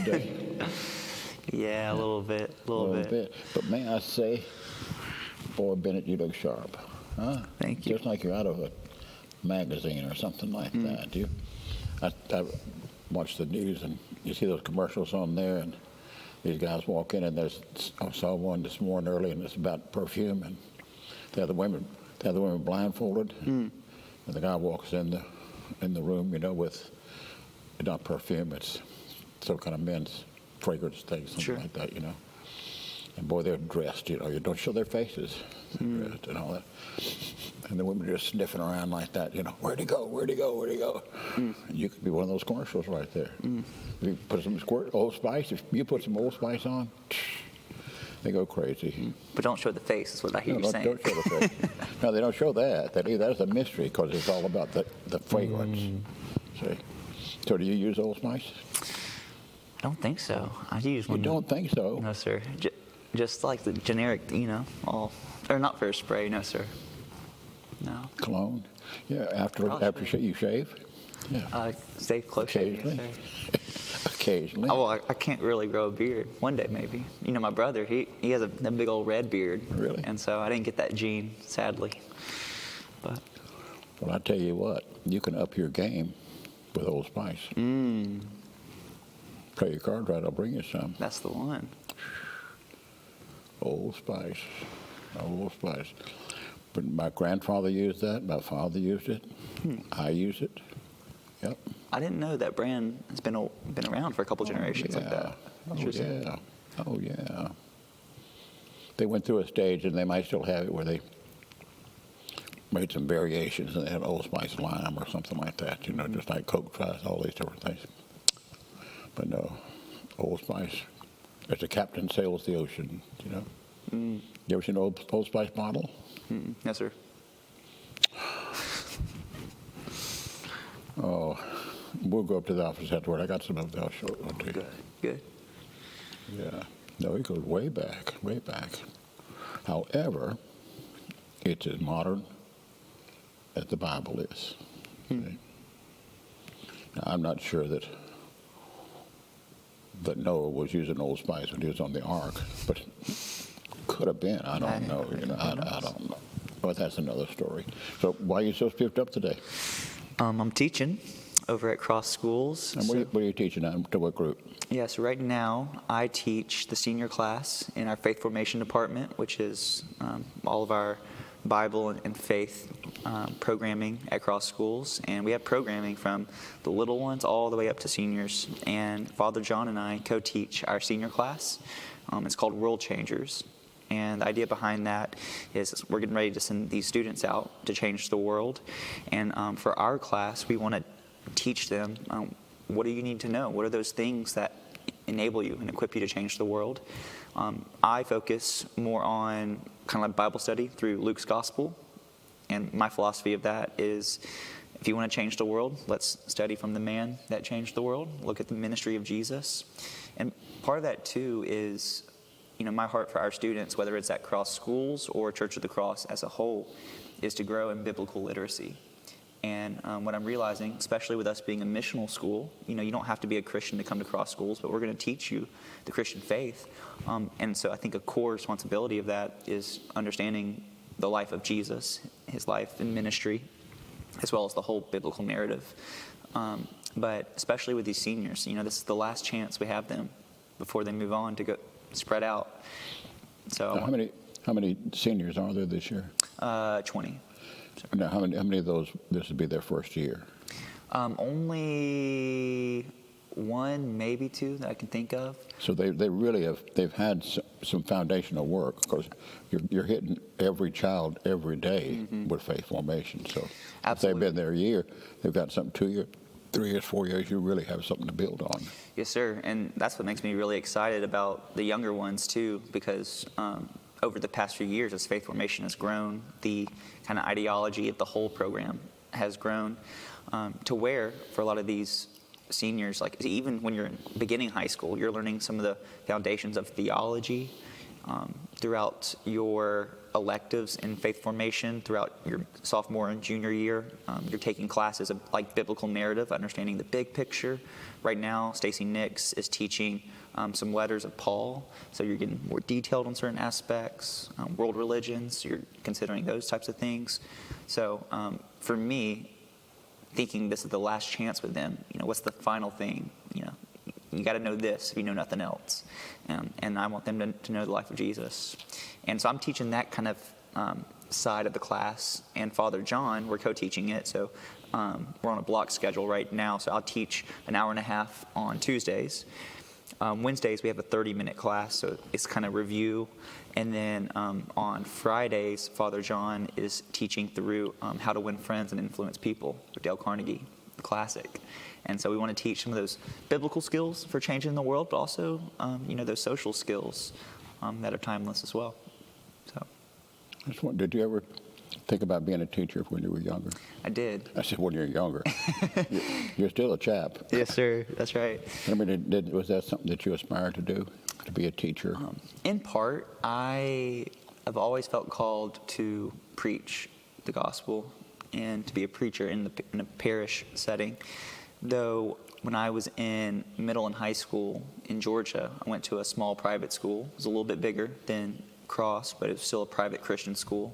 today? Yeah, a little bit. A little bit. But may I say, boy, Bennett, you look sharp. Huh? Thank you. Just like you're out of a magazine or something like that. I watch the news and you see those commercials on there, and these guys walk in, and I saw one this morning early, and it's about perfume, and they have the women blindfolded, and the guy walks in the room, with not perfume, it's some kind of men's fragrance thing, something like that, And boy, they're dressed, you don't show their faces, dressed and all that. And the women are just sniffing around like that, where'd he go, where'd he go, where'd he go? And you could be one of those commercials right there. If you put some Old Spice, if you put some Old Spice on, they go crazy. But don't show the face, is what I hear you saying. Don't show the face. No, they don't show that. That's a mystery, because it's all about the fragrance. See? So do you use Old Spice? I don't think so. I use one. You don't think so? No, sir. Just like the generic, or not for a spray, no, sir. No. Cologne? Yeah, after you shave? Yeah. Stay close shaven, Occasionally. yes, sir. Occasionally. Oh, well, I can't really grow a beard. One day, maybe. My brother, he has a big old red beard. Really? And so I didn't get that gene, sadly. But. Well, I tell you what, you can up your game with Old Spice. Play your cards right, I'll bring you some. That's the one. Old Spice. Old Spice. But my grandfather used that. My father used it. I use it. Yep. I didn't know that brand has been around for a couple generations like that. Oh, yeah. They went through a stage, and they might still have it, where they made some variations, and they had Old Spice Lime or something like that, just like Coke tries all these different things. But no, Old Spice, as the captain sails the ocean, You ever seen an Old Spice bottle? No, sir. Oh, we'll go up to the office afterward. I got some of that. I'll show it to you. Good. Yeah. No, it goes way back, way back. However, it's as modern as the Bible is. See? Now, I'm not sure that Noah was using Old Spice when he was on the ark, but could have been. I don't know. I don't know. But that's another story. So why are you so spiffed up today? I'm teaching over at Cross Schools. And what are you teaching to what group? So right now I teach the senior class in our faith formation department, which is all of our Bible and faith programming at Cross Schools. And we have programming from the little ones all the way up to seniors. And Father John and I co-teach our senior class. It's called World Changers. And the idea behind that is we're getting ready to send these students out to change the world. And for our class, we want to teach them what do you need to know? What are those things that enable you and equip you to change the world? I focus more on kind of like Bible study through Luke's Gospel. And my philosophy of that is, if you want to change the world, let's study from the man that changed the world. Look at the ministry of Jesus. And part of that, too, is my heart for our students, whether it's at Cross Schools or Church of the Cross as a whole, is to grow in biblical literacy. And what I'm realizing, especially with us being a missional school, you don't have to be a Christian to come to Cross Schools, but we're going to teach you the Christian faith. And so I think a core responsibility of that is understanding the life of Jesus, his life and ministry, as well as the whole biblical narrative. But especially with these seniors, this is the last chance we have them before they move on to go spread out. So how many seniors are there this year? 20. Now, how many of those, this would be their first year? Only one, maybe two that I can think of. So they really they've had some foundational work, because you're hitting every child every day with faith formation. So if they've been there a year, they've got something 2 years, 3 years, 4 years, you really have something to build on. Yes, sir. And that's what makes me really excited about the younger ones, too, because over the past few years, as faith formation has grown, the kind of ideology of the whole program has grown to where, for a lot of these seniors, like even when you're in beginning high school, you're learning some of the foundations of theology. Throughout your electives in faith formation throughout your sophomore and junior year. You're taking classes like biblical narrative, understanding the big picture. Right now, Stacy Nix is teaching some letters of Paul, so you're getting more detailed on certain aspects. World religions, you're considering those types of things. So for me, thinking this is the last chance with them, what's the final thing? You got to know this if you know nothing else. And I want them to know the life of Jesus. And so I'm teaching that kind of side of the class. And Father John, we're co-teaching it. So we're on a block schedule right now. So I'll teach an hour and a half on Tuesdays. Wednesdays, we have a 30-minute class. So it's kind of review. And then on Fridays, Father John is teaching through How to Win Friends and Influence People with Dale Carnegie, the classic. And so we want to teach some of those biblical skills for changing the world, but also, those social skills that are timeless as well. So, Did you ever think about being a teacher when you were younger? I did. I said when you're younger. You're still a chap. Yes, sir. That's right. I mean, was that something that you aspired to do, to be a teacher? In part, I have always felt called to preach the gospel and to be a preacher in a parish setting. Though when I was in middle and high school in Georgia, I went to a small private school. It was a little bit bigger than Cross, but it was still a private Christian school.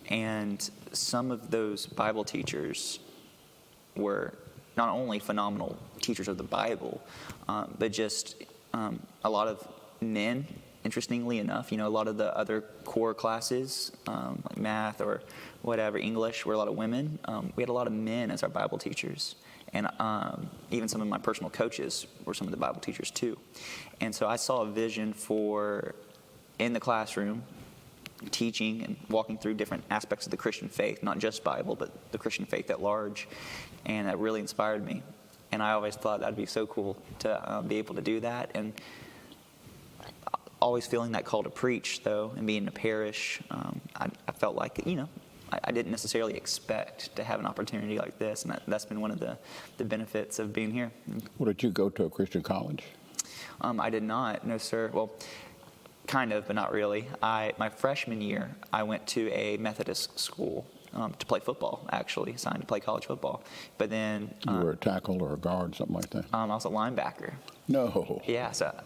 And some of those Bible teachers were not only phenomenal teachers of the Bible, but just a lot of men, interestingly enough. A lot of the other core classes, like math or whatever, English, were a lot of women. We had a lot of men as our Bible teachers. And even some of my personal coaches were some of the Bible teachers too. And so I saw a vision for, in the classroom, teaching and walking through different aspects of the Christian faith, not just Bible, but the Christian faith at large. And that really inspired me. And I always thought that'd be so cool to be able to do that. And always feeling that call to preach, though, and being in a parish, I felt like, I didn't necessarily expect to have an opportunity like this, and that's been one of the benefits of being here. Well, did you go to a Christian college? I did not, no, sir. Well, kind of, but not really. My freshman year, I went to a Methodist school to play football, actually, signed to play college football. But then... you were a tackle or a guard, something like that? I was a linebacker. No. Yeah, so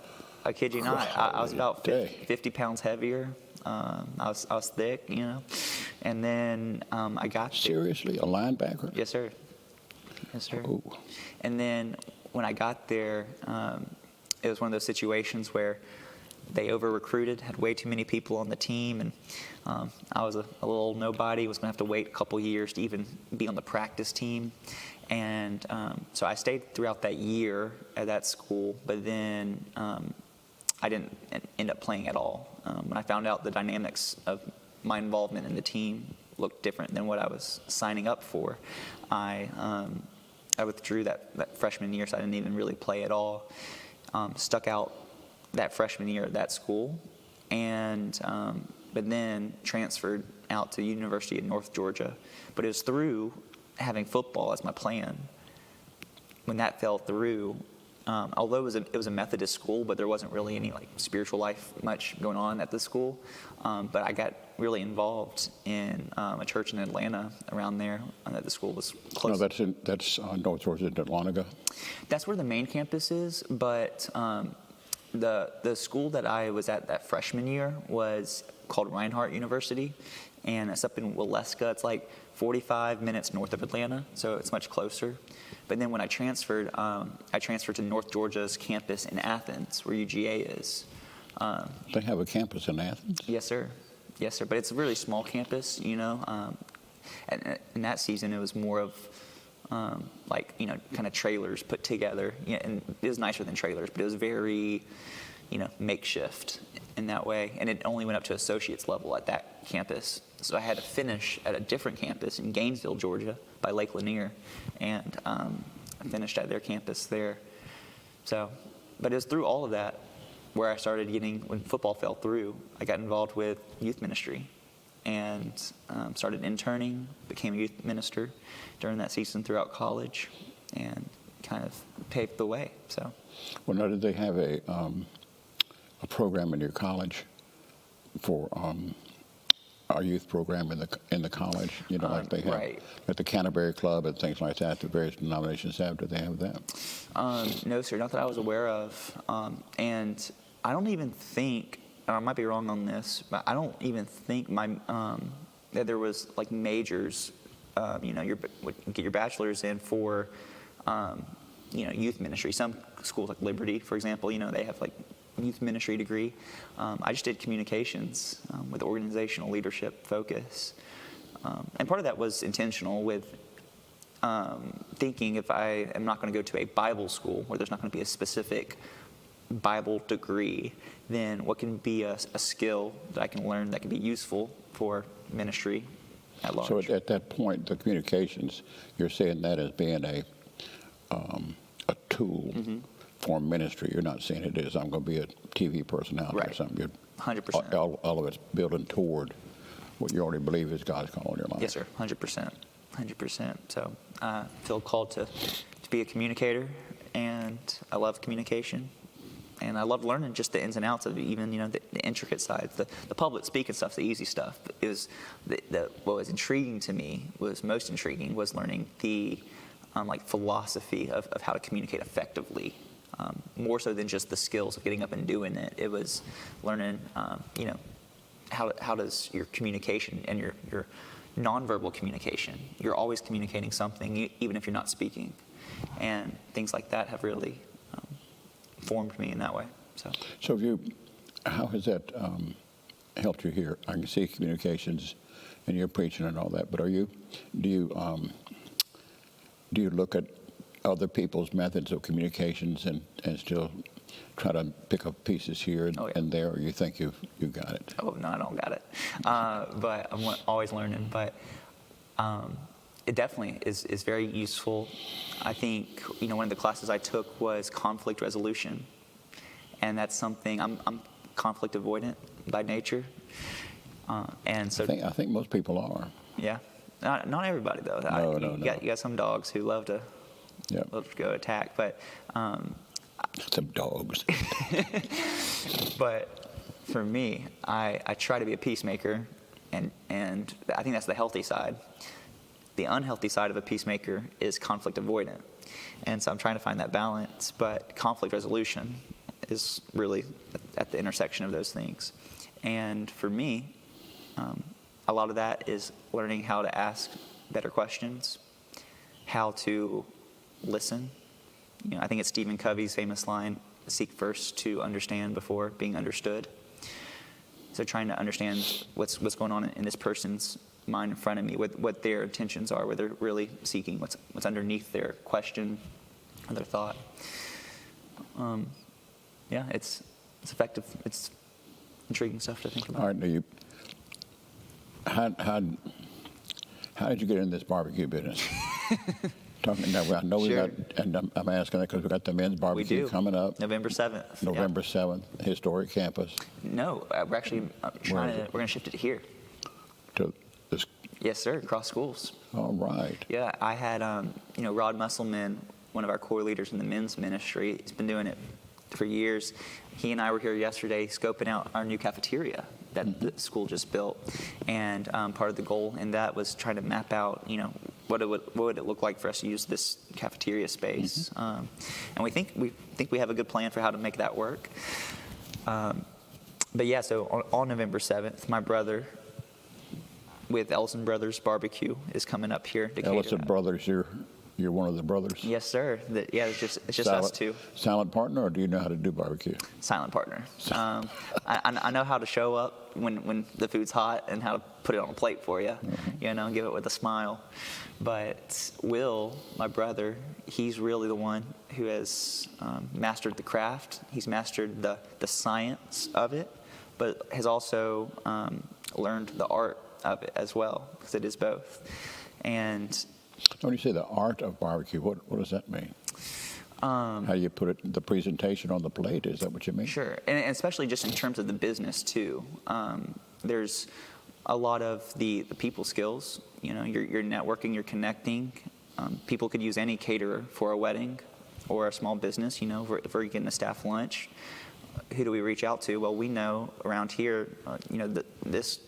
I kid you not, I was about 50 pounds heavier. I was thick, and then I got Seriously, a linebacker? Yes, sir. Yes, sir. Oh. And then when I got there, it was one of those situations where they over-recruited, had way too many people on the team, and I was a little nobody, was going to have to wait a couple years to even be on the practice team. And so I stayed throughout that year at that school, but then I didn't end up playing at all. When I found out the dynamics of my involvement in the team looked different than what I was signing up for, I withdrew that freshman year, so I didn't even really play at all. Stuck out that freshman year at that school, and but then transferred out to University of North Georgia. But it was through having football as my plan. When that fell through, although it was a Methodist school, but there wasn't really any spiritual life much going on at the school. But I got really involved in a church in Atlanta around there that the school was close. No, that's North Georgia, Atlanta. That's where the main campus is, but the school that I was at that freshman year was called Reinhardt University, and it's up in Waleska. It's like 45 minutes north of Atlanta, so it's much closer. But then when I transferred to North Georgia's campus in Athens, where UGA is. They have a campus in Athens? Yes, sir. Yes, sir. But it's a really small campus, And in that season, it was more of kind of trailers put together. And it was nicer than trailers, but it was very, makeshift in that way. And it only went up to associate's level at that campus. So I had to finish at a different campus in Gainesville, Georgia, by Lake Lanier, and I finished at their campus there. So, but it was through all of that where I started when football fell through, I got involved with youth ministry and started interning, became a youth minister during that season throughout college, and kind of paved the way. So, well, now, did they have a program in your college for our youth program in the college? You know, like they have, right. like the Canterbury Club and things like that. The various denominations have. Do they have that? No, sir, not that I was aware of. And I don't even think, and I might be wrong on this, but I don't even think that there was like majors. You get your bachelor's in for, youth ministry. Some schools like Liberty, for example, they have like youth ministry degree. I just did communications with organizational leadership focus. And part of that was intentional with thinking if I am not going to go to a Bible school where there's not going to be a specific Bible degree, then what can be a skill that I can learn that can be useful for ministry at large? So at that point, the communications, you're saying that as being a tool for ministry. You're not saying it is, I'm going to be a TV personality or something. You're 100%. All of it's building toward what you already believe is God's call on your life. Yes, sir. 100%. 100%. So I feel called to be a communicator, and I love communication. And I love learning just the ins and outs of it, even the intricate sides. The public speaking stuff's the easy stuff. But it was what was intriguing to me most intriguing was learning the philosophy of how to communicate effectively. More so than just the skills of getting up and doing it. It was learning, how does your communication and your nonverbal communication. You're always communicating something, even if you're not speaking, and things like that have really formed me in that way. So how has that helped you here? I can see communications, and you're preaching and all that. But do you look at other people's methods of communications and still try to pick up pieces here and there, or you think you got it? Oh no, I don't got it. But I'm always learning. But it definitely is very useful. I think one of the classes I took was conflict resolution, and that's something I'm conflict avoidant by nature, and so I think most people are. Yeah, not everybody though. No. You got some dogs who love to go attack, but some dogs. But for me, I try to be a peacemaker, and I think that's the healthy side. The unhealthy side of a peacemaker is conflict avoidant, and so I'm trying to find that balance. But conflict resolution is really at the intersection of those things, and for me, a lot of that is learning how to ask better questions, how to listen. I think it's Stephen Covey's famous line, seek first to understand before being understood. So trying to understand what's going on in this person's mind in front of me, what their intentions are, what they're really seeking, what's underneath their question or their thought. It's effective. It's intriguing stuff to think about. All right, how did you get in this barbecue business? I know we got, and I'm asking that because we got the men's barbecue coming up. November 7th. November 7th, historic campus. No, we're actually we're going to shift it here. To this? Yes, sir, across schools. All right. Yeah, I had, Rod Musselman, one of our core leaders in the men's ministry. He's been doing it for years. He and I were here yesterday scoping out our new cafeteria that the school just built. And part of the goal in that was trying to map out, what would it look like for us to use this cafeteria space. And we think we have a good plan for how to make that work. But yeah, so on November 7th, my brother with Ellison Brothers Barbecue is coming up here. Ellison Brothers, you're one of the brothers? Yes, sir. It's just us two. Silent partner, or do you know how to do barbecue? Silent partner. I know how to show up when the food's hot and how to put it on a plate for you, give it with a smile. But Will, my brother, he's really the one who has mastered the craft. He's mastered the science of it, but has also learned the art of it as well, because it is both. And when you say the art of barbecue, what does that mean? How do you put it, the presentation on the plate? Is that what you mean? Sure, and especially just in terms of the business too. There's a lot of the people skills. You're networking, you're connecting. People could use any caterer for a wedding or a small business. If we're getting a staff lunch, who do we reach out to? Well, we know around here, this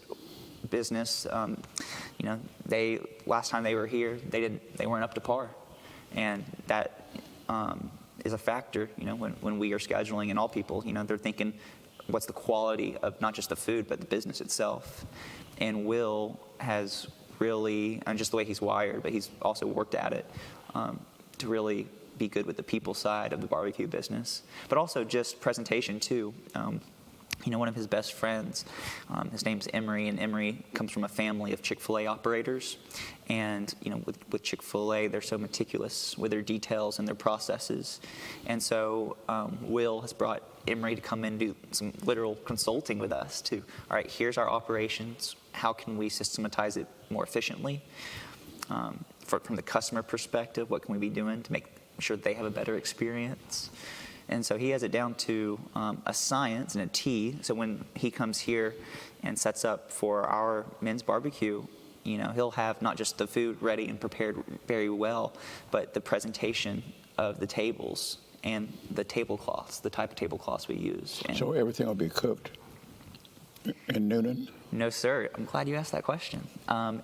business, they last time they were here, they weren't up to par, and that is a factor. When we are scheduling, and all people, they're thinking, what's the quality of not just the food but the business itself? And Will has really, and just the way he's wired, but he's also worked at it to really be good with the people side of the barbecue business, but also just presentation too. One of his best friends, his name's Emery, and Emery comes from a family of Chick-fil-A operators. And, with Chick-fil-A, they're so meticulous with their details and their processes. And so Will has brought Emery to come in and do some literal consulting with us to, all right, here's our operations. How can we systematize it more efficiently? From the customer perspective, what can we be doing to make sure that they have a better experience? And so he has it down to a science and a T. So when he comes here and sets up for our men's barbecue, he'll have not just the food ready and prepared very well, but the presentation of the tables and the tablecloths, the type of tablecloths we use. And so everything will be cooked in Noonan? No, sir. I'm glad you asked that question.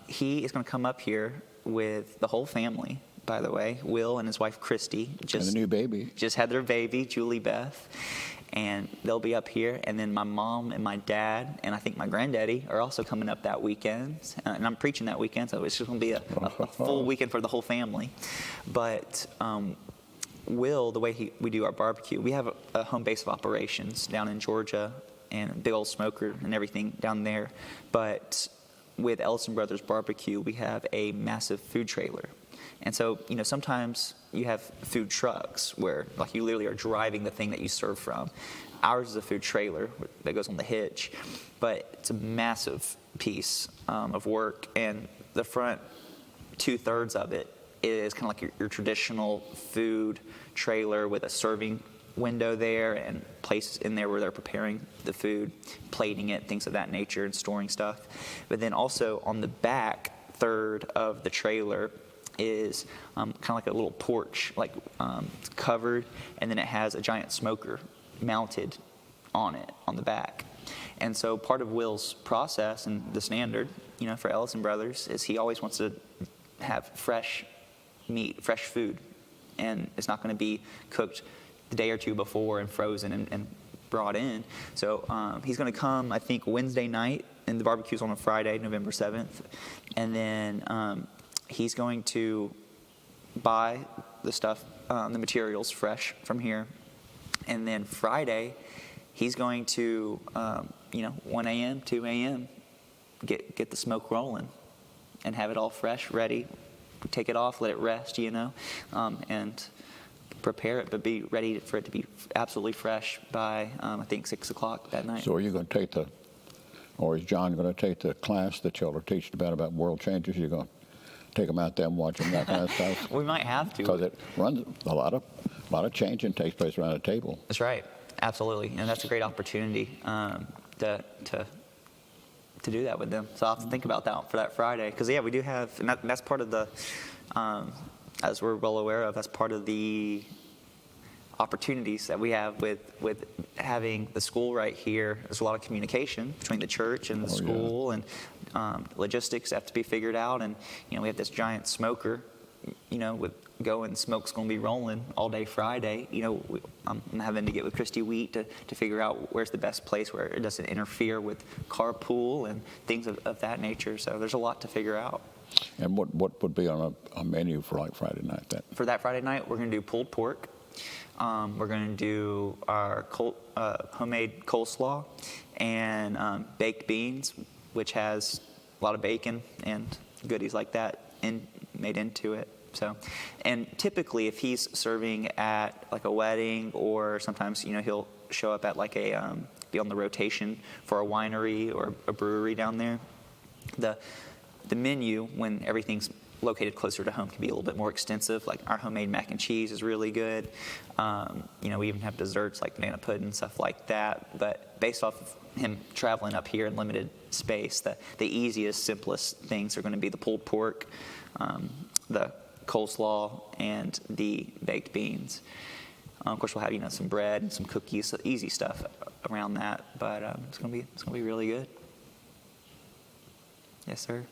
He is going to come up here with the whole family. By the way, Will and his wife Christy and the new baby just had their baby, Julie Beth, and they'll be up here. And then my mom and my dad and I think my granddaddy are also coming up that weekend. And I'm preaching that weekend, so it's just going to be a full weekend for the whole family. But Will, the way we do our barbecue, we have a home base of operations down in Georgia and a big old smoker and everything down there. But with Ellison Brothers Barbecue, we have a massive food trailer. And so, sometimes you have food trucks where, like, you literally are driving the thing that you serve from. Ours is a food trailer that goes on the hitch, but it's a massive piece of work. And the front 2/3 of it is kind of like your traditional food trailer with a serving window there and places in there where they're preparing the food, plating it, things of that nature, and storing stuff. But then also on the back third of the trailer is kind of like a little porch, like it's covered, and then it has a giant smoker mounted on it on the back. And so part of Will's process and the standard, for Ellison Brothers is he always wants to have fresh meat, fresh food, and it's not going to be cooked the day or two before and frozen and brought in. So he's going to come, I think, Wednesday night, and the barbecue's on a Friday, November 7th, and then he's going to buy the stuff, the materials fresh from here. And then Friday, he's going to, 1 a.m., 2 a.m., get the smoke rolling and have it all fresh, ready. Take it off, let it rest, and prepare it, but be ready for it to be absolutely fresh by, I think, 6 o'clock that night. So are you going to take or is John going to take the class that y'all are teaching about world changes? You're going to take them out there and watch them, that kind of stuff? We might have to. Because it runs a lot of changing takes place around a table. That's right, absolutely, and that's a great opportunity to do that with them. So I'll have to think about that for that Friday, because we do have, and that's part of the, as we're well aware of, that's part of the opportunities that we have with having the school right here. There's a lot of communication between the church and the school, and logistics have to be figured out. And we have this giant smoker, with smoke's going to be rolling all day Friday. I'm having to get with Christy Wheat to figure out where's the best place where it doesn't interfere with carpool and things of that nature. So there's a lot to figure out. And what would be on a menu for like Friday night? For that Friday night, we're going to do pulled pork. We're going to do our homemade coleslaw and baked beans, which has a lot of bacon and goodies like that made into it. So, and typically, if he's serving at like a wedding, or sometimes he'll show up at like be on the rotation for a winery or a brewery down there. The menu, when everything's located closer to home, can be a little bit more extensive. Like our homemade mac and cheese is really good. We even have desserts like banana pudding, stuff like that. But based off of him traveling up here in limited space, the easiest, simplest things are going to be the pulled pork, the coleslaw, and the baked beans. Of course, we'll have some bread and some cookies, so easy stuff around that. But it's going to be really good. Yes, sir.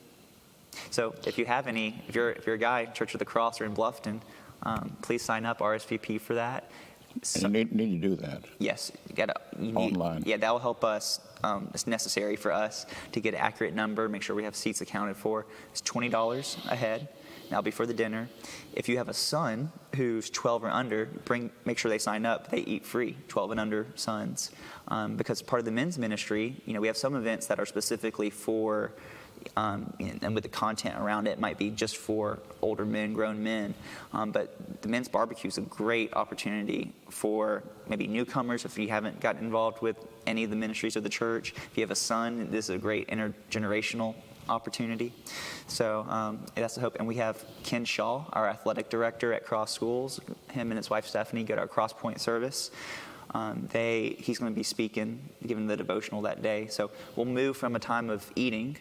So if you're a guy, Church of the Cross or in Bluffton, please sign up, RSVP for that. So, And you need to do that. yes, you need Online. Yeah, that will help us. It's necessary for us to get an accurate number, make sure we have seats accounted for. It's $20 a head. That'll be for the dinner. If you have a son who's 12 or under, make sure they sign up. They eat free, 12 and under sons. Because part of the men's ministry, we have some events that are specifically for, and with the content around it might be just for older men, grown men. But the men's barbecue is a great opportunity for maybe newcomers if you haven't gotten involved with any of the ministries of the church. If you have a son, this is a great intergenerational opportunity. So that's the hope. And we have Ken Shaw, our athletic director at Cross Schools. Him and his wife Stephanie go to our Cross Point service. He's going to be speaking, giving the devotional that day. So we'll move from a time of eating,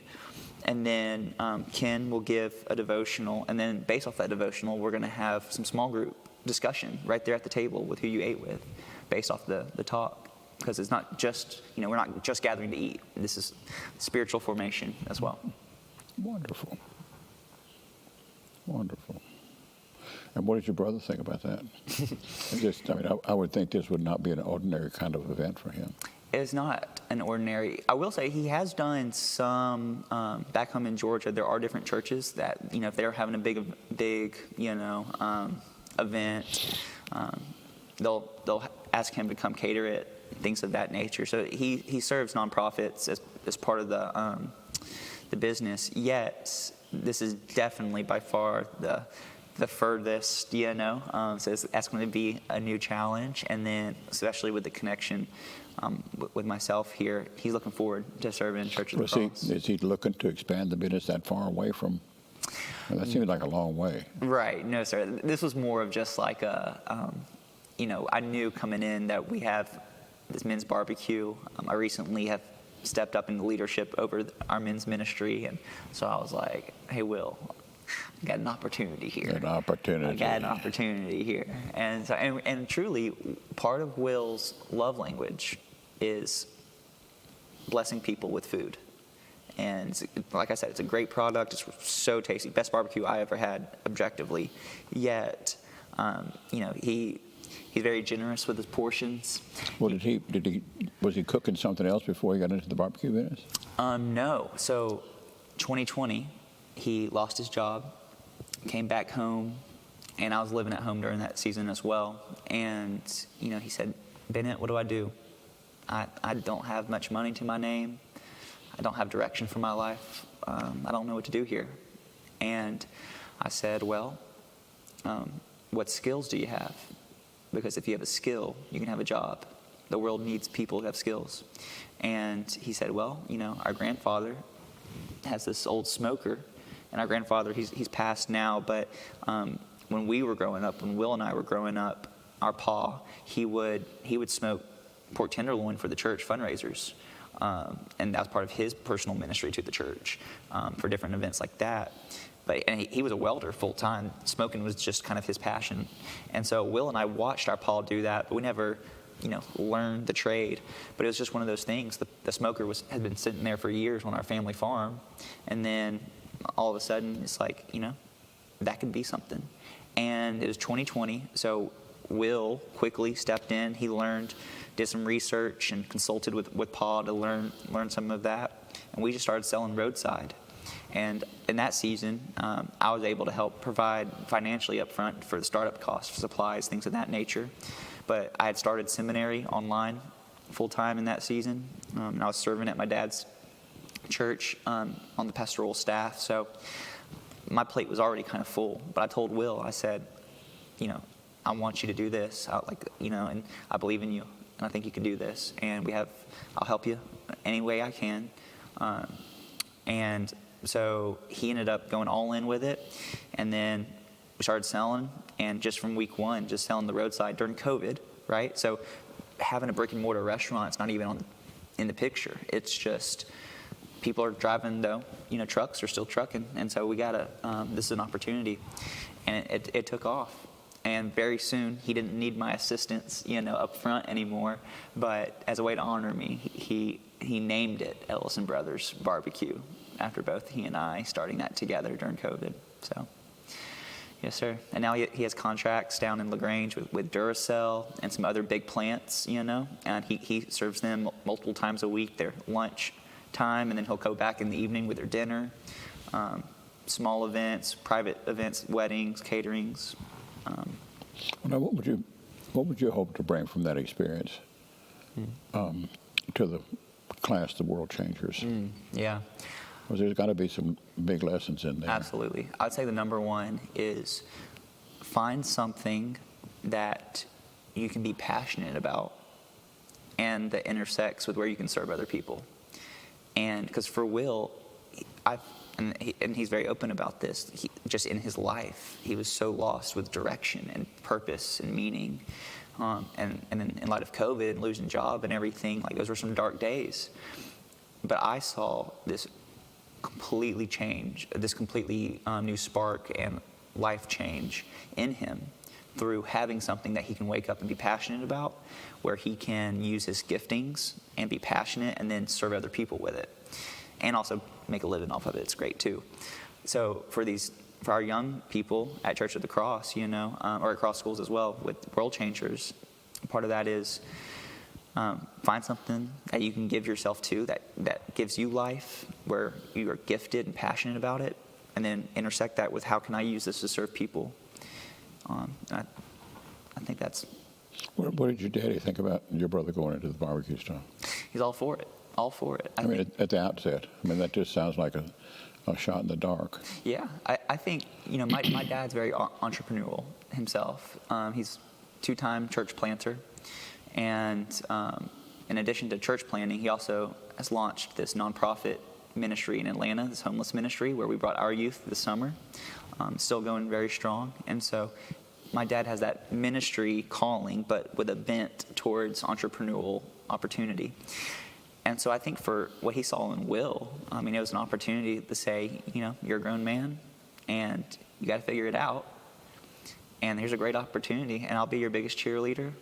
and then Ken will give a devotional, and then based off that devotional, we're going to have some small group discussion right there at the table with who you ate with, based off the talk. Because it's not just, we're not just gathering to eat. This is spiritual formation as well. Wonderful. Wonderful. And what does your brother think about that? I would think this would not be an ordinary kind of event for him. It's not an ordinary. I will say he has done some back home in Georgia. There are different churches that, if they're having a big event, they'll ask him to come cater it, things of that nature. So he serves nonprofits as part of the business. Yet this is definitely by far the furthest, so that's going to be a new challenge. And then especially with the connection with myself here, he's looking forward to serving Church of the Cross. Is he looking to expand the business that far away from? Well, that seems like a long way. Right. No, sir. This was more of just like I knew coming in that we have this men's barbecue. I recently have stepped up into leadership over our men's ministry, and so I was like, hey, Will, I got an opportunity here. I got an opportunity here. And so, and truly, part of Will's love language is blessing people with food. And like I said, it's a great product. It's so tasty. Best barbecue I ever had, objectively. Yet, he's very generous with his portions. Well, was he cooking something else before he got into the barbecue business? No. So 2020, he lost his job, came back home, and I was living at home during that season as well. And, he said, Bennett, what do I do? I don't have much money to my name. I don't have direction for my life. I don't know what to do here. And I said, well, what skills do you have? Because if you have a skill, you can have a job. The world needs people who have skills. And he said, well, our grandfather has this old smoker. And our grandfather, he's passed now, but when we were growing up, when Will and I were growing up, our pa, he would smoke pork tenderloin for the church fundraisers. And that was part of his personal ministry to the church for different events like that. And he was a welder full time. Smoking was just kind of his passion. And so Will and I watched our pa do that, but we never, learned the trade. But it was just one of those things. The smoker had been sitting there for years on our family farm. And then all of a sudden, it's like, that could be something. And it was 2020, so Will quickly stepped in. He did some research and consulted with Pa to learn some of that. And we just started selling roadside. And in that season, I was able to help provide financially up front for the startup costs, for supplies, things of that nature. But I had started seminary online full-time in that season. And I was serving at my dad's church on the pastoral staff. So my plate was already kind of full. But I told Will, I said, I want you to do this. And I believe in you. And I think you can do this. And I'll help you any way I can. And so he ended up going all in with it. And then we started selling. And just from week one, just selling the roadside during COVID, right? So having a brick and mortar restaurant, it's not even in the picture. It's just people are driving, though. Trucks are still trucking. And so this is an opportunity. And it took off. And very soon, he didn't need my assistance, up front anymore. But as a way to honor me, he named it Ellison Brothers Barbecue. after both he and I starting that together during COVID. So, yes, sir. And now he has contracts down in LaGrange with Duracell and some other big plants, and he serves them multiple times a week, their lunch time, and then he'll go back in the evening with their dinner. Small events, private events, weddings, caterings. Now, what would you hope to bring from that experience to the class, the World Changers? Yeah. Well, there's got to be some big lessons in there. Absolutely. I'd say the number one is find something that you can be passionate about and that intersects with where you can serve other people. And because for Will, and he's very open about this, just in his life, he was so lost with direction and purpose and meaning. And then in light of COVID and losing job and everything, like those were some dark days. But I saw this completely change, this completely new spark and life change in him through having something that he can wake up and be passionate about, where he can use his giftings and be passionate and then serve other people with it and also make a living off of it. It's great too. So for our young people at Church of the Cross, or across schools as well with World Changers, part of that is find something that you can give yourself to that gives you life, where you are gifted and passionate about it, and then intersect that with how can I use this to serve people. I think that's... What did your daddy think about your brother going into the barbecue style? He's all for it. All for it. I mean, at the outset, that just sounds like a shot in the dark. Yeah, I think, my dad's very entrepreneurial himself. He's two-time church planter. And in addition to church planting, he also has launched this nonprofit ministry in Atlanta, this homeless ministry, where we brought our youth this summer. Still going very strong. And so my dad has that ministry calling, but with a bent towards entrepreneurial opportunity. And so I think for what he saw in Will, it was an opportunity to say, you're a grown man and you got to figure it out. And here's a great opportunity, and I'll be your biggest cheerleader.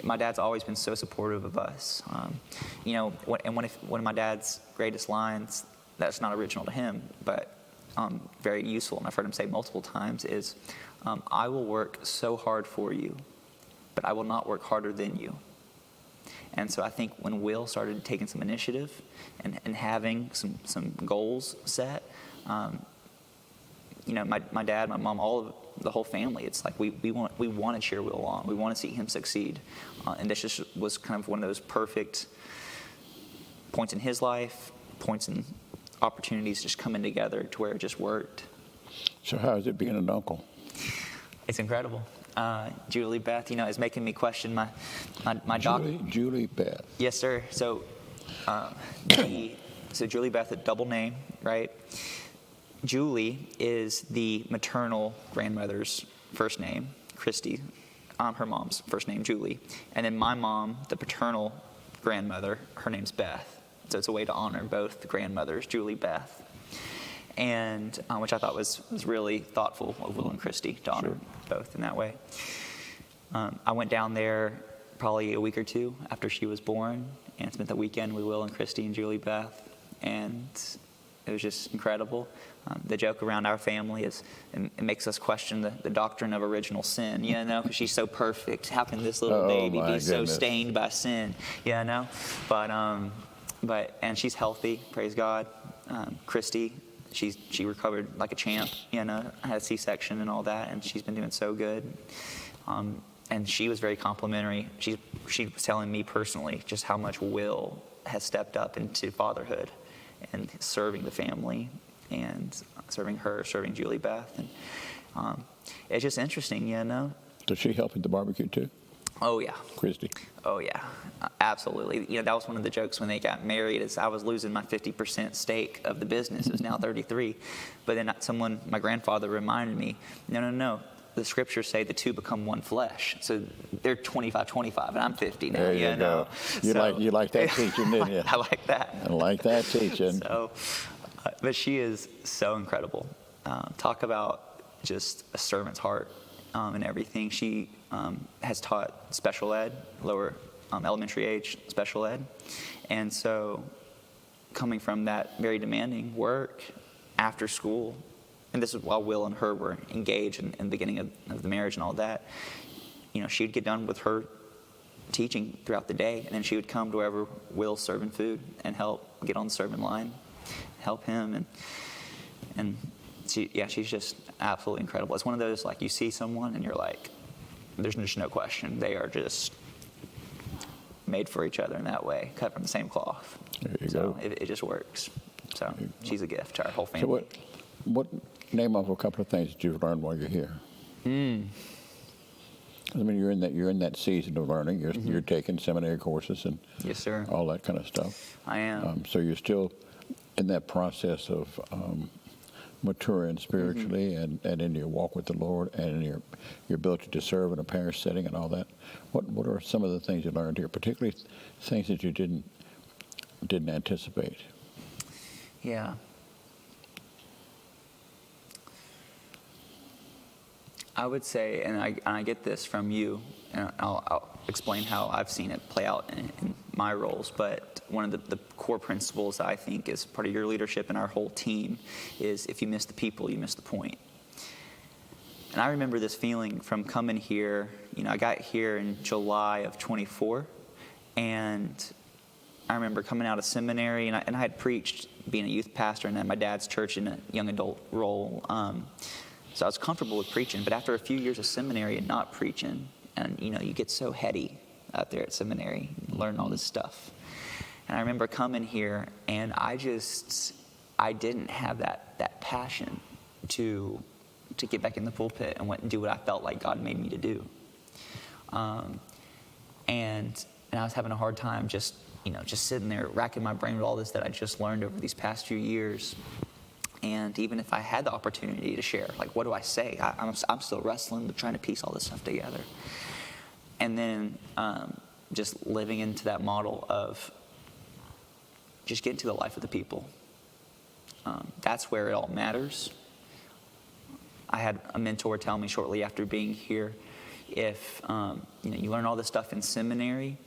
My dad's always been so supportive of us. And one of my dad's greatest lines, that's not original to him, but very useful, and I've heard him say multiple times, is, I will work so hard for you, but I will not work harder than you. And so I think when Will started taking some initiative and having some goals set, my dad, my mom, all of the whole family, it's like we want to cheer Will on. We want to see him succeed. And this just was kind of one of those perfect points in his life, points in opportunities just coming together to where it just worked. So how is it being an uncle? It's incredible. Julie Beth, is making me question my Julie Beth. Yes, sir. So, Julie Beth, a double name, right? Julie is the maternal grandmother's first name, Christy. Her mom's first name, Julie. And then my mom, the paternal grandmother, her name's Beth. So it's a way to honor both the grandmothers, Julie Beth. And which I thought was really thoughtful of Will and Christy to honor both in that way. I went down there probably a week or two after she was born and spent the weekend with Will and Christy and Julie Beth, and it was just incredible. The joke around our family is it makes us question the doctrine of original sin, because she's so perfect. How can this little baby be so stained by sin, But and she's healthy, praise God. Christy, she recovered like a champ, had a C-section and all that, and she's been doing so good. And she was very complimentary. She was telling me personally just how much Will has stepped up into fatherhood and serving the family and serving Julie Beth. And it's just interesting, Does she help at the barbecue too? Oh, yeah. Christy? Oh, yeah. Absolutely. That was one of the jokes when they got married, is I was losing my 50% stake of the business. It was now 33. But then my grandfather reminded me, no. The scriptures say the two become one flesh. So they're 25-25, and I'm 50 now. There you go. You like that teaching, didn't you? I like that. I like that teaching. So, but she is so incredible. Talk about just a servant's heart and everything. She has taught special ed, lower elementary age special ed. And so coming from that very demanding work after school, and this is while Will and her were engaged in the beginning of the marriage and all that, she'd get done with her teaching throughout the day, and then she would come to wherever Will's serving food and help get on the serving line, help him, and she's just absolutely incredible. It's one of those, like, you see someone and you're like, there's just no question. They are just made for each other in that way, cut from the same cloth. There you so go. It just works. So she's a gift to our whole family. So what name off a couple of things that you've learned while you're here? I mean, you're in that season of learning. You're taking seminary courses and Yes, sir. all that kind of stuff. I am. So you're still in that process of maturing spiritually and in your walk with the Lord and in your ability to serve in a parish setting and all that. What are some of the things you learned here, particularly things that you didn't anticipate? Yeah. I would say, and I get this from you, and I'll explain how I've seen it play out in my roles, but one of the core principles that I think is part of your leadership and our whole team is if you miss the people, you miss the point. And I remember this feeling from coming here. I got here in July of 24, and I remember coming out of seminary, and I had preached being a youth pastor and at my dad's church in a young adult role. So I was comfortable with preaching, but after a few years of seminary and not preaching, and you get so heady out there at seminary, learn all this stuff. And I remember coming here, and I didn't have that passion to get back in the pulpit and do what I felt like God made me to do. And I was having a hard time just sitting there racking my brain with all this that I just learned over these past few years. And even if I had the opportunity to share, like, what do I say? I'm still wrestling with trying to piece all this stuff together. And then just living into that model of just getting to the life of the people. That's where it all matters. I had a mentor tell me shortly after being here, if you learn all this stuff in seminary,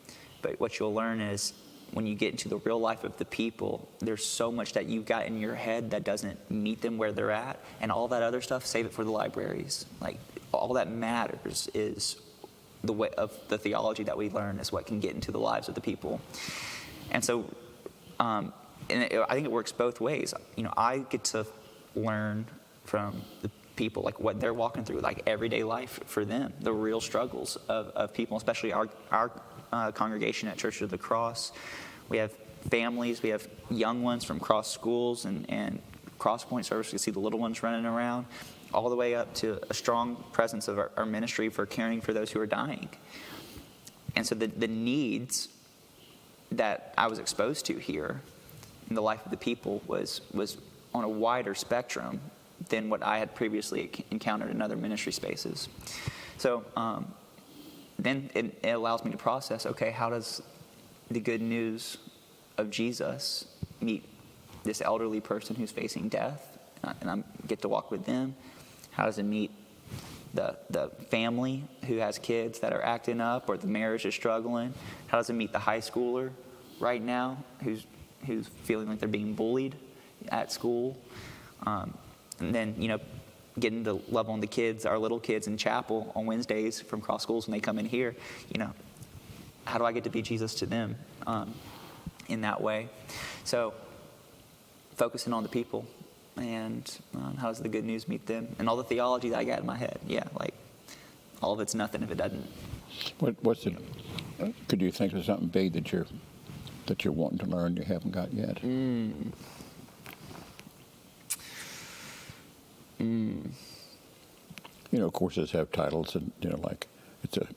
but what you'll learn is when you get into the real life of the people, there's so much that you've got in your head that doesn't meet them where they're at, and all that other stuff, save it for the libraries. Like, all that matters is the way of the theology that we learn is what can get into the lives of the people. And so, I think it works both ways. I get to learn from the people, like what they're walking through, like everyday life for them, the real struggles of people, especially our congregation at Church of the Cross. We have families, we have young ones from cross schools and cross point service. You see the little ones running around, all the way up to a strong presence of our ministry for caring for those who are dying. And so the needs that I was exposed to here in the life of the people was on a wider spectrum than what I had previously encountered in other ministry spaces. So then it allows me to process, okay, how does the good news of Jesus meet this elderly person who's facing death, and I get to walk with them? How does it meet the family who has kids that are acting up or the marriage is struggling? How does it meet the high schooler right now who's feeling like they're being bullied at school? And then, getting to love on the kids, our little kids in chapel on Wednesdays from cross schools when they come in here. How do I get to be Jesus to them in that way? So focusing on the people and how does the good news meet them, and all the theology that I got in my head. Yeah, like all of it's nothing if it doesn't. What's it? Could you think of something big that you're wanting to learn you haven't got yet? Courses have titles, and like it's a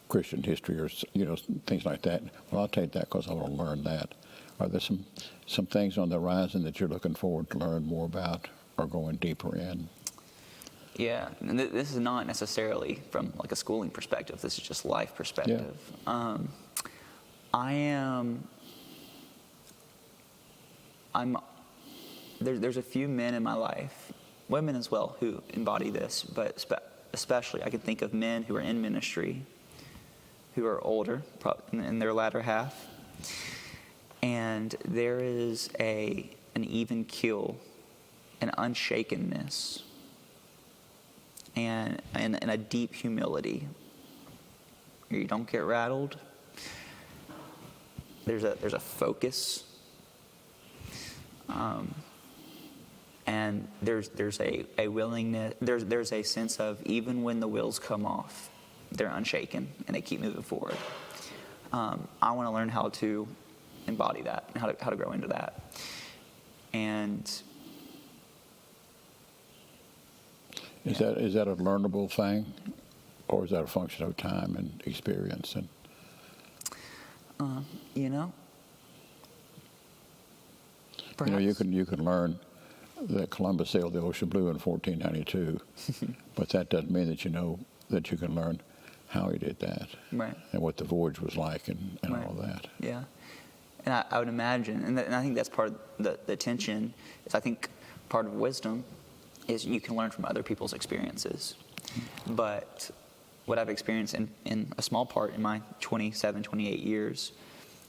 Christian history or things like that. Well, I'll take that because I want to learn that. Are there some things on the horizon that you're looking forward to learn more about or going deeper in? Yeah, and this is not necessarily from like a schooling perspective. This is just life perspective. Yeah. There's a few men in my life, women as well, who embody this, but especially I can think of men who are in ministry, who are older, in their latter half, and And there is an even keel, an unshakenness, and a deep humility. You don't get rattled. There's a focus, and there's a willingness. There's a sense of, even when the wheels come off, they're unshaken and they keep moving forward. I want to learn how to embody that and how to grow into that. And is that a learnable thing, or is that a function of time and experience? And perhaps. you can learn that Columbus sailed the ocean blue in 1492, but that doesn't mean that that you can learn how he did that, Right. and what the voyage was like, and Right. all that. Yeah. And I would imagine, and I think that's part of the tension, is I think part of wisdom is you can learn from other people's experiences. But what I've experienced in a small part in my 27, 28 years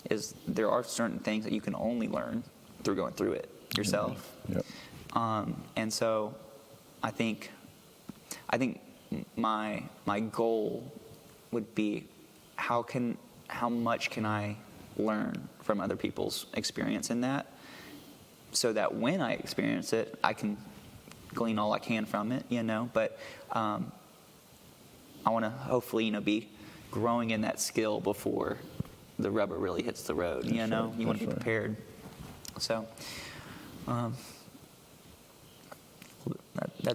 is there are certain things that you can only learn through going through it yourself. Yep. And so I think my goal would be how much can I learn from other people's experience in that, so that when I experience it, I can glean all I can from it, But I want to hopefully, be growing in that skill before the rubber really hits the road. That's right. You want to be That's right. prepared. So,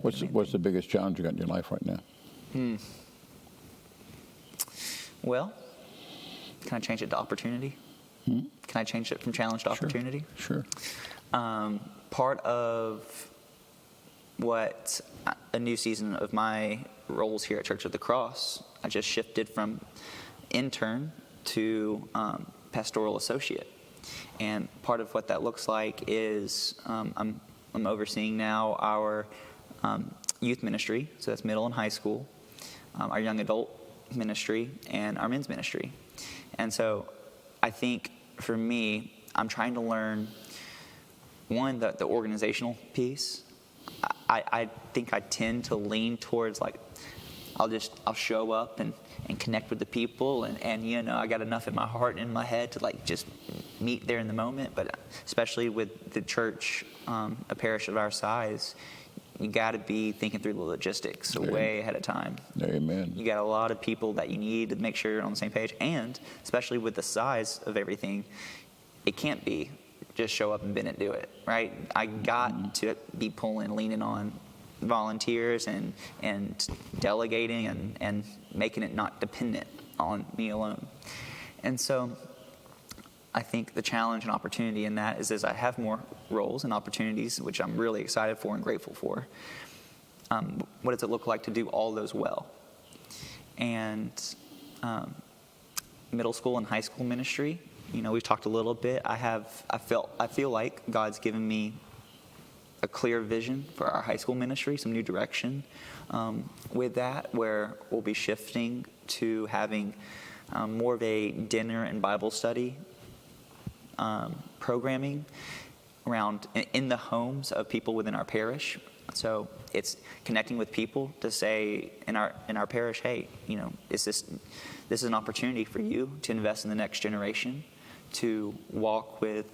What's the biggest challenge you got in your life right now? Well, can I change it to opportunity? Can I change it from challenge to opportunity? Sure. Part of what a new season of my roles here at Church of the Cross, I just shifted from intern to pastoral associate. And part of what that looks like is I'm overseeing now our youth ministry, so that's middle and high school, our young adult ministry, and our men's ministry. And so I think for me, I'm trying to learn, one, the organizational piece. I think I tend to lean towards, like, I'll show up and connect with the people, and I got enough in my heart and in my head to, like, just meet there in the moment. But especially with the church, a parish of our size, you got to be thinking through the logistics way ahead of time. Amen. You got a lot of people that you need to make sure you're on the same page, and especially with the size of everything, it can't be just show up and Bennett do it, right? I got to be leaning on volunteers and delegating and making it not dependent on me alone. And so I think the challenge and opportunity in that is, as I have more roles and opportunities, which I'm really excited for and grateful for, what does it look like to do all those well? And middle school and high school ministry, we've talked a little bit. I feel like God's given me a clear vision for our high school ministry, some new direction with that, where we'll be shifting to having more of a dinner and Bible study programming around in the homes of people within our parish. So it's connecting with people to say in our parish, hey, this is an opportunity for you to invest in the next generation, to walk with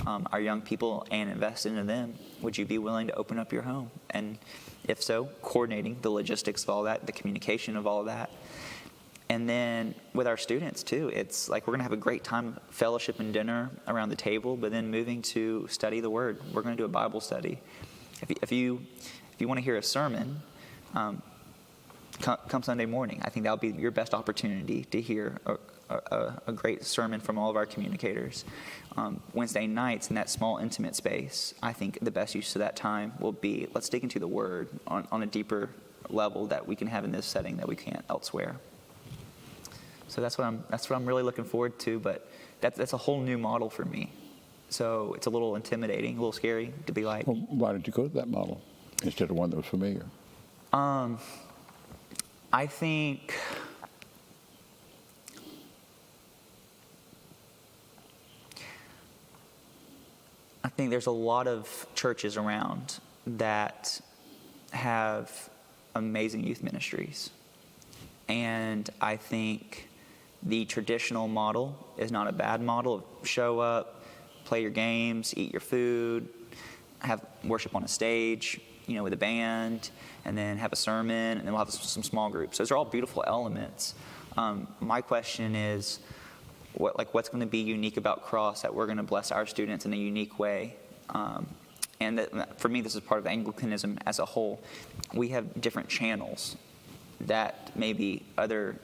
our young people and invest into them. Would you be willing to open up your home? And if so, coordinating the logistics of all that, the communication of all that. And then with our students too, it's like we're going to have a great time, fellowship and dinner around the table, but then moving to study the Word. We're going to do a Bible study. If you want to hear a sermon, come Sunday morning. I think that'll be your best opportunity to hear a great sermon from all of our communicators. Wednesday nights in that small, intimate space, I think the best use of that time will be, let's dig into the Word on a deeper level that we can have in this setting that we can't elsewhere. So that's what I'm really looking forward to. But that's a whole new model for me. So it's a little intimidating, a little scary to be like. Well, why did you go to that model instead of one that was familiar? I think think there's a lot of churches around that have amazing youth ministries. And I think the traditional model is not a bad model. Show up, play your games, eat your food, have worship on a stage, with a band, and then have a sermon, and then we'll have some small groups. Those are all beautiful elements. My question is, what's going to be unique about Cross that we're going to bless our students in a unique way? And that, for me, this is part of Anglicanism as a whole. We have different channels that maybe other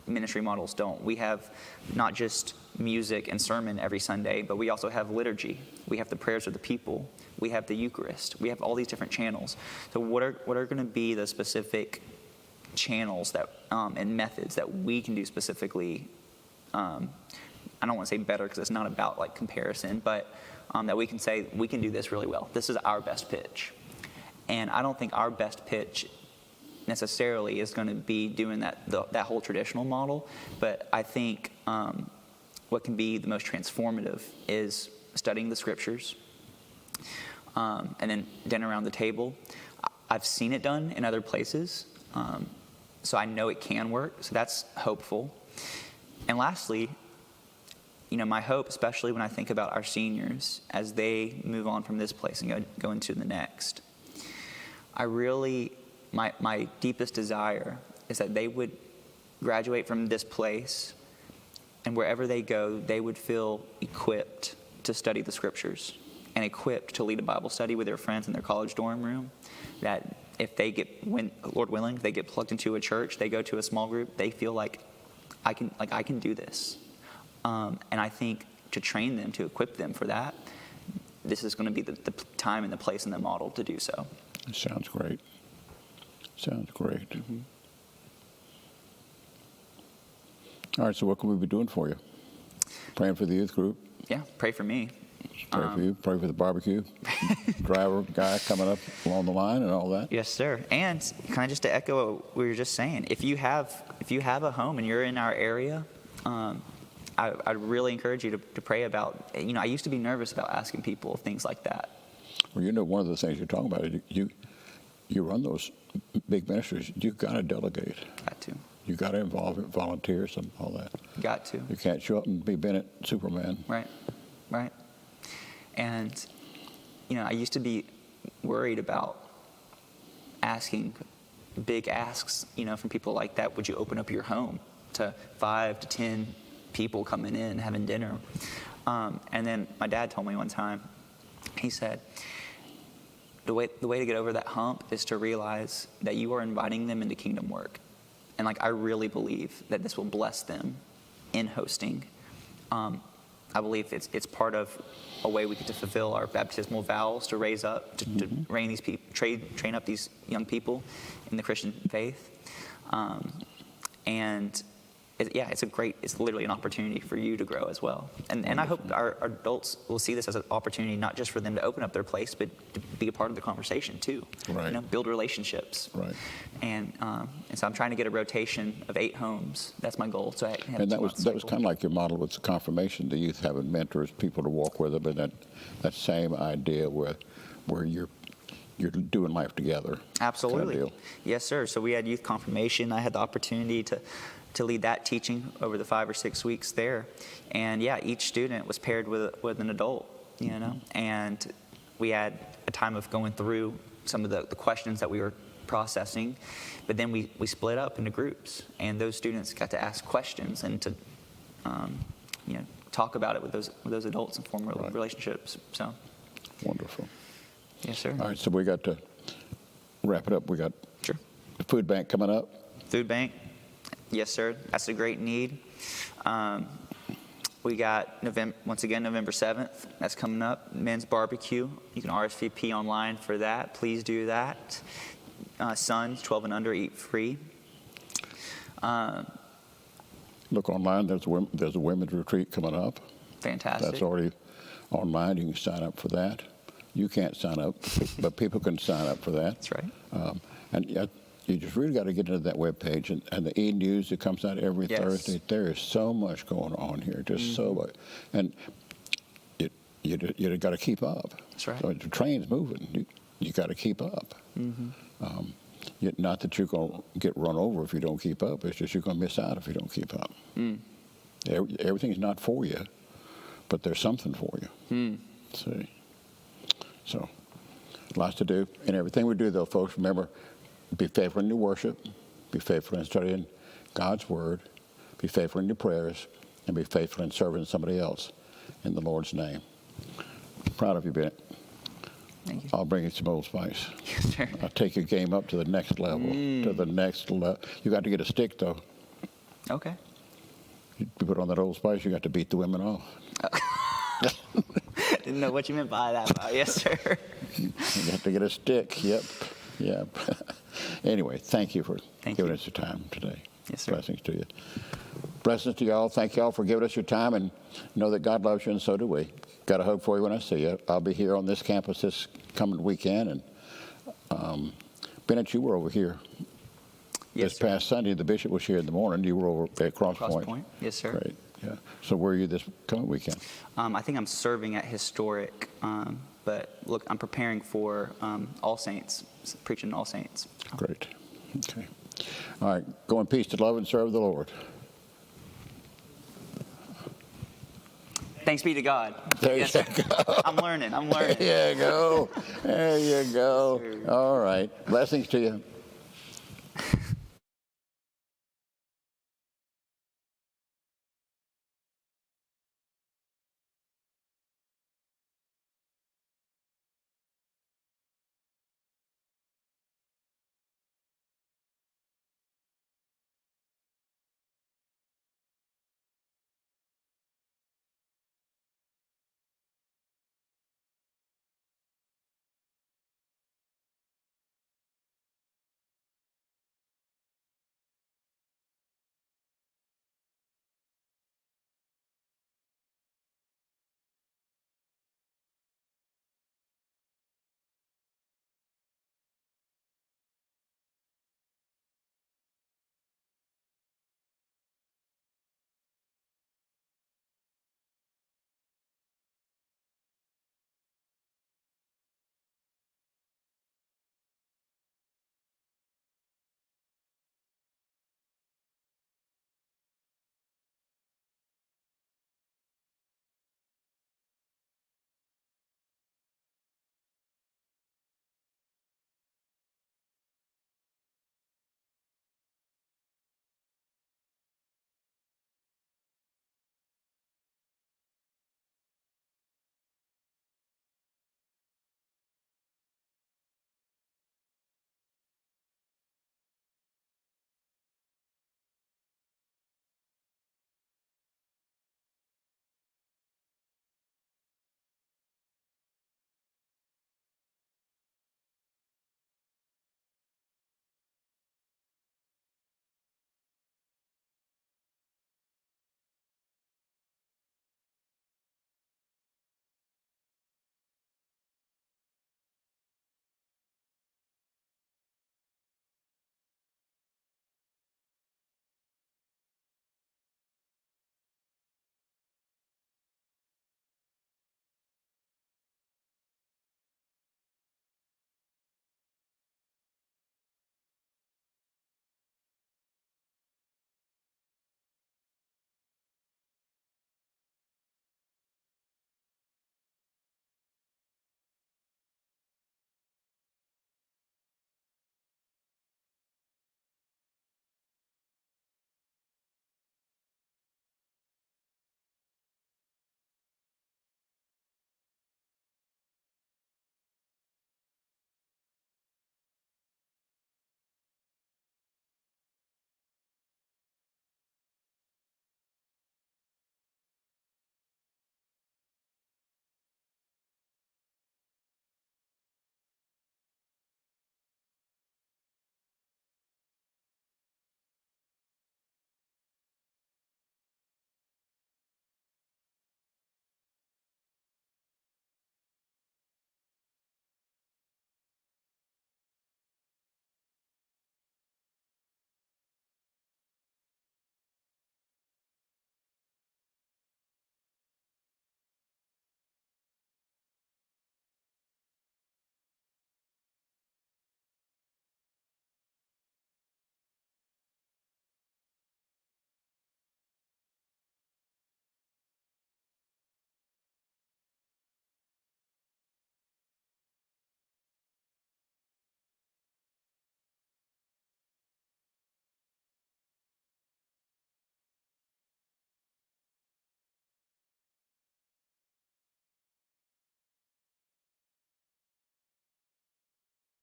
ministry models don't. We have not just music and sermon every Sunday, but we also have liturgy. We have the prayers of the people. We have the Eucharist. We have all these different channels. So what are going to be the specific channels that and methods that we can do specifically? I don't want to say better because it's not about like comparison, but that we can say we can do this really well. This is our best pitch. And I don't think our best pitch necessarily is going to be doing that whole traditional model, but I think what can be the most transformative is studying the scriptures, and then dinner around the table. I've seen it done in other places, so I know it can work, so that's hopeful. And lastly, my hope, especially when I think about our seniors as they move on from this place and go into the next, my deepest desire is that they would graduate from this place, and wherever they go, they would feel equipped to study the scriptures and equipped to lead a Bible study with their friends in their college dorm room. That if they Lord willing, if they get plugged into a church, they go to a small group, they feel like I can do this. And I think to train them, to equip them for that, this is going to be the time and the place and the model to do so. It sounds great. Sounds great. Mm-hmm. All right, so what can we be doing for you? Praying for the youth group? Yeah, pray for me. Pray for you. Pray for the barbecue driver guy coming up along the line and all that. Yes, sir. And kind of just to echo what we were just saying, if you have a home and you're in our area, I'd really encourage you to pray about. I used to be nervous about asking people things like that. Well, one of the things you're talking about is you run those big ministries. You've got to delegate. Got to. You got to involve volunteers and all that. Got to. You can't show up and be Bennett Superman. Right. And, I used to be worried about asking big asks, from people like that. Would you open up your home to 5 to 10 people coming in, having dinner? And then my dad told me one time, he said, the way to get over that hump is to realize that you are inviting them into kingdom work. And I really believe that this will bless them in hosting. I believe it's part of a way we get to fulfill our baptismal vows to raise up, to train these people, train up these young people in the Christian faith. And it's literally an opportunity for you to grow as well. And I hope our adults will see this as an opportunity, not just for them to open up their place, but to be a part of the conversation too. Right. Build relationships. Right. And so I'm trying to get a rotation of 8 homes. That's my goal. So that was kind of like your model with the confirmation, the youth having mentors, people to walk with them, and that same idea where you're doing life together. Absolutely. Kind of deal. Yes, sir. So we had youth confirmation. I had the opportunity to lead that teaching over the 5 or 6 weeks there. And each student was paired with an adult, and we had a time of going through some of the questions that we were processing, but then we split up into groups, and those students got to ask questions and to talk about it with those adults and form relationships. So wonderful. Yes, sir. All right, so we got to wrap it up. We got Sure. the food bank coming up. Food bank. Yes, sir. That's a great need. We got November 7th. That's coming up. Men's barbecue. You can RSVP online for that. Please do that. Sons, 12 and under, eat free. Look online. There's a women's retreat coming up. Fantastic. That's already online. You can sign up for that. You can't sign up, but people can sign up for that. That's right. And you just really got to get into that webpage and the e-news that comes out every Thursday. There is so much going on here, just so much. And you you got to keep up. That's right. So the train's moving. You got to keep up. Not that you're going to get run over if you don't keep up. It's just you're going to miss out if you don't keep up. Everything's not for you, but there's something for you. See? So, lots to do. And everything we do, though, folks, remember, be faithful in your worship, be faithful in studying God's Word, be faithful in your prayers, and be faithful in serving somebody else in the Lord's name. Proud of you, Bennett. Thank you. I'll bring you some Old Spice. Yes, sir. I'll take your game up to the next level. To the next level. You got to get a stick, though. Okay. You put on that Old Spice, you got to beat the women off. Didn't know what you meant by that. Yes, sir. You have to get a stick. Yep. Anyway, thank you for giving us your time today. Yes, sir. Blessings to you. Blessings to y'all. Thank y'all for giving us your time, and know that God loves you, and so do we. Got a hug for you when I see you. I'll be here on this campus this coming weekend, and Bennett, you were over here. Yes, this sir. past Sunday, the bishop was here in the morning. You were over at Cross Point. Yes, sir. Great. Yeah. So where are you this coming weekend? I think I'm serving at Historic, but look, I'm preparing for All Saints, preaching All Saints. Great. Okay. All right. Go in peace to love and serve the Lord. Thanks be to God. There Yes, you sir. go. I'm learning. There you go. There you go. All right. Blessings to you.